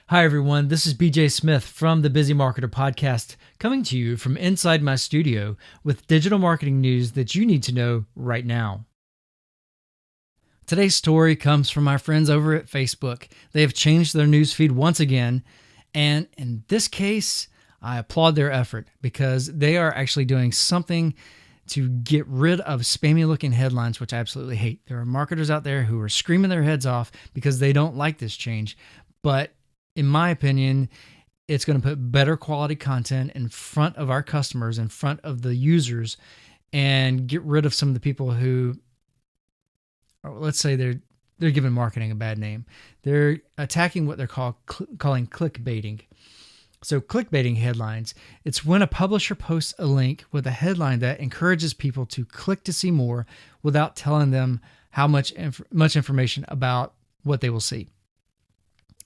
Hi, everyone. This is BJ Smith from the Busy Marketer Podcast, coming to you from inside my studio with digital marketing news that you need to know right now. Today's story comes from my friends over at Facebook. They have changed their newsfeed once again, and in this case, I applaud their effort because they are actually doing something to get rid of spammy looking headlines, which I absolutely hate. There are marketers out there who are screaming their heads off because they don't like this change, but in my opinion, it's going to put better quality content in front of our customers, in front of the users, and get rid of some of the people who, let's say they're giving marketing a bad name. They're attacking what they're calling clickbaiting. So clickbaiting headlines, it's when a publisher posts a link with a headline that encourages people to click to see more without telling them how much information about what they will see.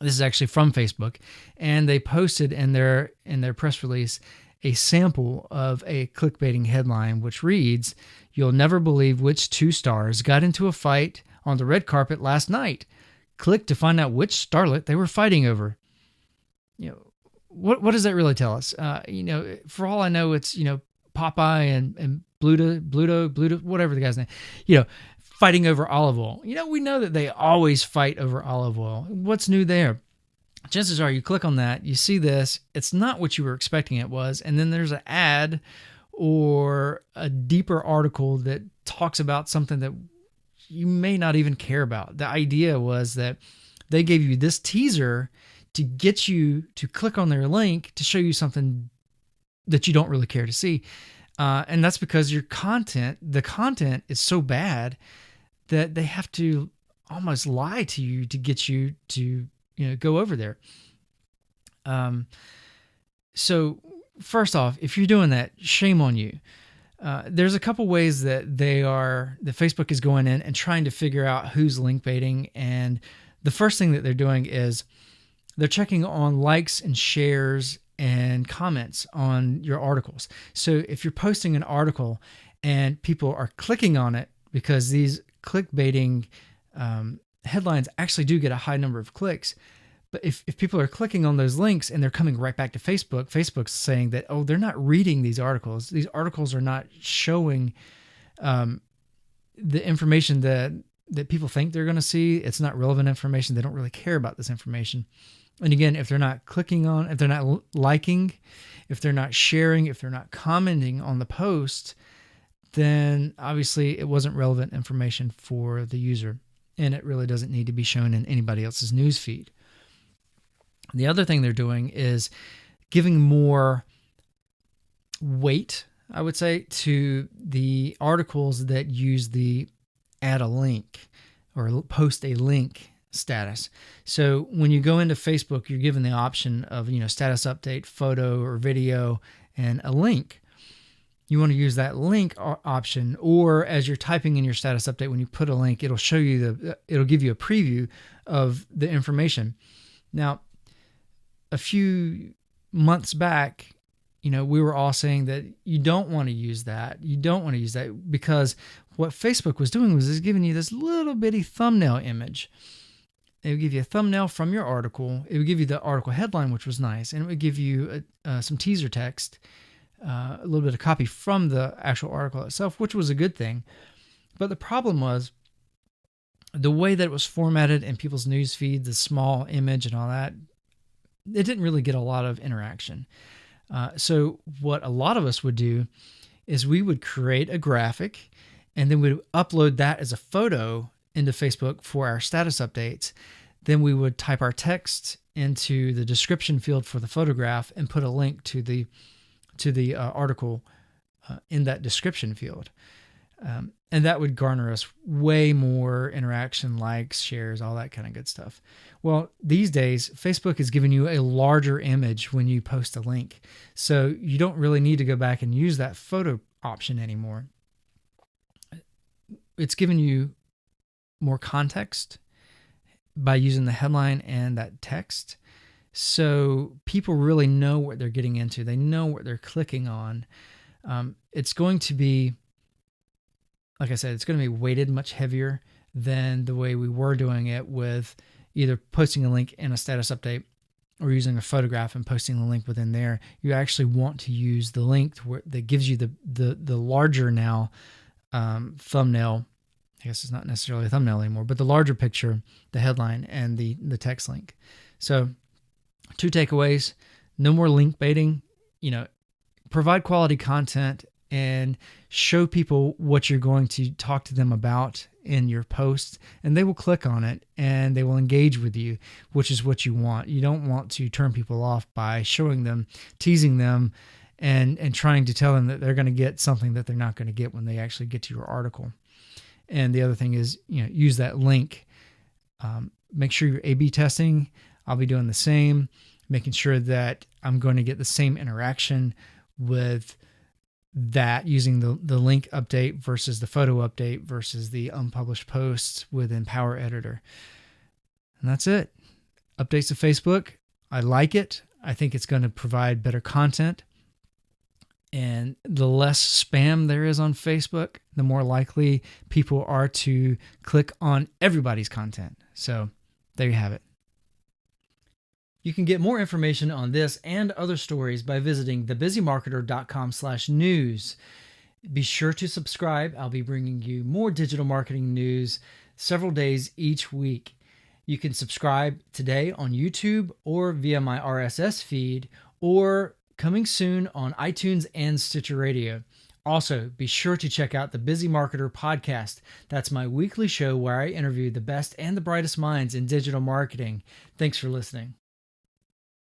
This is actually from Facebook, and they posted in their press release a sample of a clickbaiting headline, which reads, "You'll never believe which two stars got into a fight on the red carpet last night. Click to find out which starlet they were fighting over." What does that really tell us? For all I know, it's Popeye and Bluto, whatever the guy's name. Fighting over olive oil. We know that they always fight over olive oil. What's new there? Chances are you click on that, you see this, it's not what you were expecting it was, and then there's an ad or a deeper article that talks about something that you may not even care about. The idea was that they gave you this teaser to get you to click on their link to show you something that you don't really care to see. And that's because the content is so bad that they have to almost lie to you to get you to, go over there. So first off, if you're doing that, shame on you. There's a couple ways that Facebook is going in and trying to figure out who's link baiting. And the first thing that they're doing is they're checking on likes and shares and comments on your articles. So if you're posting an article and people are clicking on it, because these clickbaiting headlines actually do get a high number of clicks, but if people are clicking on those links and they're coming right back to Facebook, Facebook's saying that, they're not reading these articles. These articles are not showing the information that people think they're going to see. It's not relevant information. They don't really care about this information. And again, if they're not clicking on, if they're not liking, if they're not sharing, if they're not commenting on the post, then obviously it wasn't relevant information for the user, and it really doesn't need to be shown in anybody else's newsfeed. The other thing they're doing is giving more weight, I would say, to the articles that use the add a link or post a link status. So when you go into Facebook, you're given the option of, status update, photo or video, and a link. You want to use that link option, or as you're typing in your status update, when you put a link, it'll show you it'll give you a preview of the information. Now, a few months back, we were all saying that you don't want to use that. You don't want to use that because what Facebook was doing was giving you this little bitty thumbnail image. It would give you a thumbnail from your article. It would give you the article headline, which was nice, and it would give you some teaser text, a little bit of copy from the actual article itself, which was a good thing. But the problem was the way that it was formatted in people's news feed, the small image and all that, it didn't really get a lot of interaction. So what a lot of us would do is we would create a graphic, and then we'd upload that as a photo into Facebook for our status updates. Then we would type our text into the description field for the photograph and put a link to the article in that description field. And that would garner us way more interaction, likes, shares, all that kind of good stuff. Well, these days, Facebook is giving you a larger image when you post a link. So you don't really need to go back and use that photo option anymore. It's giving you more context by using the headline and that text. So people really know what they're getting into. They know what they're clicking on. It's going to be, like I said, it's going to be weighted much heavier than the way we were doing it with either posting a link in a status update or using a photograph and posting the link within there. You actually want to use the link that gives you the larger now thumbnail. I guess it's not necessarily a thumbnail anymore, but the larger picture, the headline, and the text link. So 2 takeaways: no more link baiting. Provide quality content and show people what you're going to talk to them about in your posts, and they will click on it and they will engage with you, which is what you want. You don't want to turn people off by showing them, teasing them, and trying to tell them that they're going to get something that they're not going to get when they actually get to your article. And the other thing is, use that link. Make sure you're A/B testing. I'll be doing the same, making sure that I'm going to get the same interaction with that using the link update versus the photo update versus the unpublished posts within Power Editor. And that's it. Updates to Facebook. I like it. I think it's going to provide better content. And the less spam there is on Facebook, the more likely people are to click on everybody's content. So there you have it. You can get more information on this and other stories by visiting thebusymarketer.com/news. Be sure to subscribe. I'll be bringing you more digital marketing news several days each week. You can subscribe today on YouTube or via my RSS feed, or coming soon on iTunes and Stitcher Radio. Also, be sure to check out the Busy Marketer podcast. That's my weekly show where I interview the best and the brightest minds in digital marketing. Thanks for listening.